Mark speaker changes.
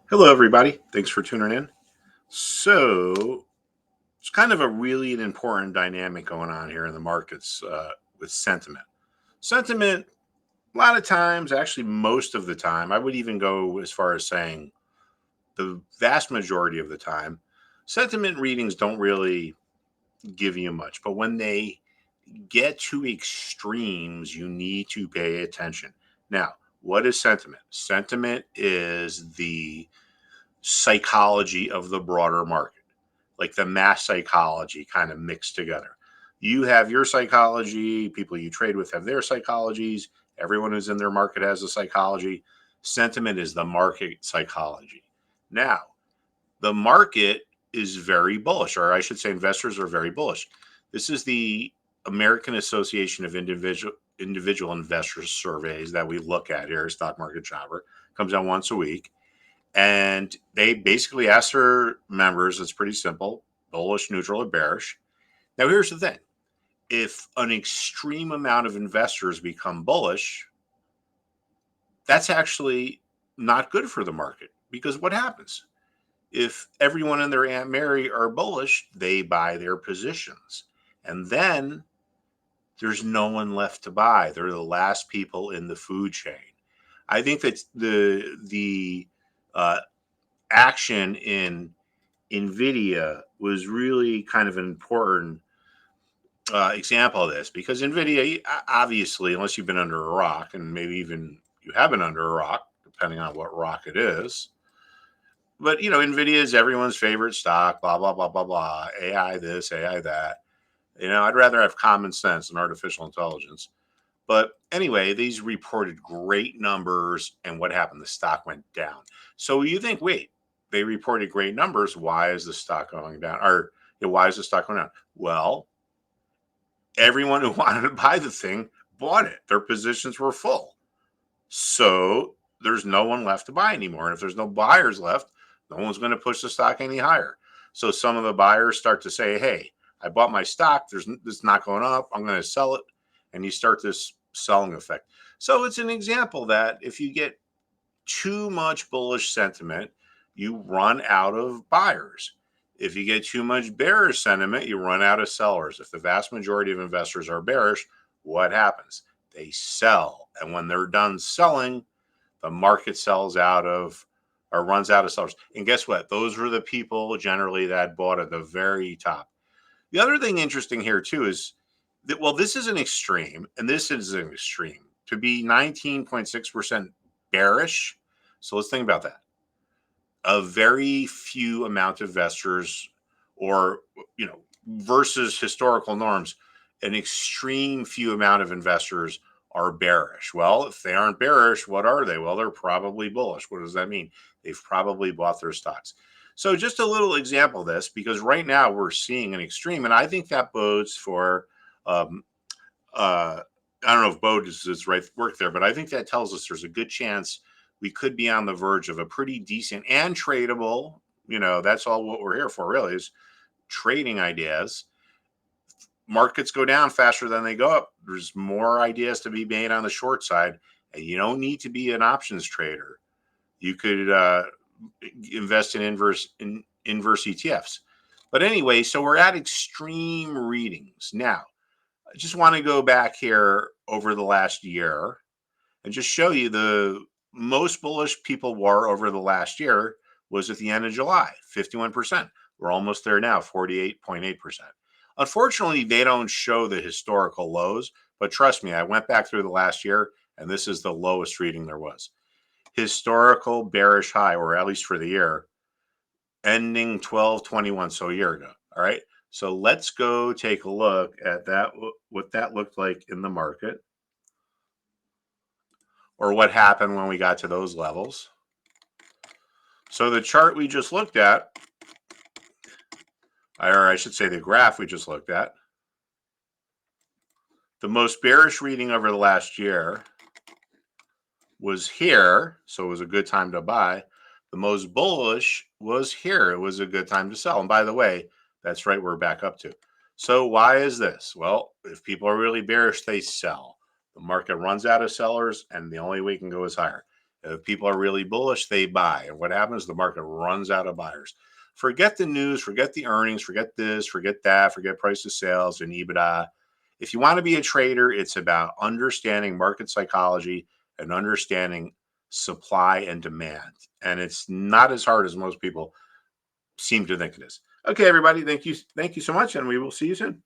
Speaker 1: Hello, everybody. Thanks for tuning in. So, it's kind of a really an important dynamic going on here in the markets with sentiment. Sentiment, a lot of times, actually, most of the time, I would even go as far as saying the vast majority of the time, sentiment readings don't really give you much. But when they get to extremes, you need to pay attention. Now, what is sentiment? Sentiment is the psychology of the broader market, like the mass psychology kind of mixed together. You have your psychology, people you trade with have their psychologies, everyone who's in their market has a psychology. Sentiment is the market psychology. Now, the market is very bullish, or I should say, investors are very bullish. This is the American Association of Individual Investors surveys that we look at here, Stock Market Chopper. Comes out once a week, and they basically ask their members, it's pretty simple, bullish, neutral, or bearish. Now, here's the thing: if an extreme amount of investors become bullish, that's actually not good for the market, because what happens? If everyone and their Aunt Mary are bullish, they buy their positions. And then there's no one left to buy. They're the last people in the food chain. I think that the uh, action in NVIDIA was really kind of an important example of this, because NVIDIA, obviously, unless you've been under a rock, and maybe even you have been under a rock, depending on what rock it is. But, NVIDIA is everyone's favorite stock, blah, blah, blah, blah, blah. AI this, AI that. I'd rather have common sense than artificial intelligence. But anyway, these reported great numbers, and what happened? The stock went down. So you think, wait, they reported great numbers. Why is the stock going down? Or why is the stock going down? Well, everyone who wanted to buy the thing bought it. Their positions were full. So there's no one left to buy anymore. And if there's no buyers left, no one's going to push the stock any higher. So some of the buyers start to say, hey, I bought my stock. It's not going up. I'm going to sell it. And you start this selling effect. So it's an example that if you get too much bullish sentiment, you run out of buyers. If you get too much bearish sentiment, you run out of sellers. If the vast majority of investors are bearish, what happens? They sell. And when they're done selling, the market sells out of or runs out of sellers. And guess what? Those were the people generally that bought at the very top. The other thing interesting here, too, is that, well, this is an extreme, and this is an extreme. To be 19.6% bearish. So let's think about that. A very few amount of investors, or, versus historical norms, an extreme few amount of investors are bearish. Well, if they aren't bearish, what are they? Well, they're probably bullish. What does that mean? They've probably bought their stocks. So just a little example of this, because right now we're seeing an extreme, and I think that bodes for um, uh, I don't know if Bode is right work there, but I think that tells us there's a good chance we could be on the verge of a pretty decent and tradable. That's all what we're here for, really, is trading ideas. Markets go down faster than they go up. There's more ideas to be made on the short side, and you don't need to be an options trader. You could invest in inverse ETFs. But anyway, so we're at extreme readings now. I just want to go back here over the last year and just show you the most bullish people were over the last year was at the end of July, 51%. We're almost there now, 48.8%. Unfortunately, they don't show the historical lows, but trust me, I went back through the last year, and this is the lowest reading there was. Historical bearish high, or at least for the year, ending 12/21, so a year ago. All right. So let's go take a look at that, what that looked like in the market, or what happened when we got to those levels. So the chart we just looked at, or I should say the graph we just looked at, the most bearish reading over the last year was here, so it was a good time to buy. The most bullish was here. It was a good time to sell. And by the way, that's right, we're back up to. So why is this? Well, if people are really bearish, they sell. The market runs out of sellers, and the only way it can go is higher. If people are really bullish, they buy. And what happens? The market runs out of buyers. Forget the news, forget the earnings, forget this, forget that, forget price of sales and EBITDA. If you want to be a trader, it's about understanding market psychology and understanding supply and demand. And it's not as hard as most people seem to think it is. Okay, everybody, thank you so much, and we will see you soon.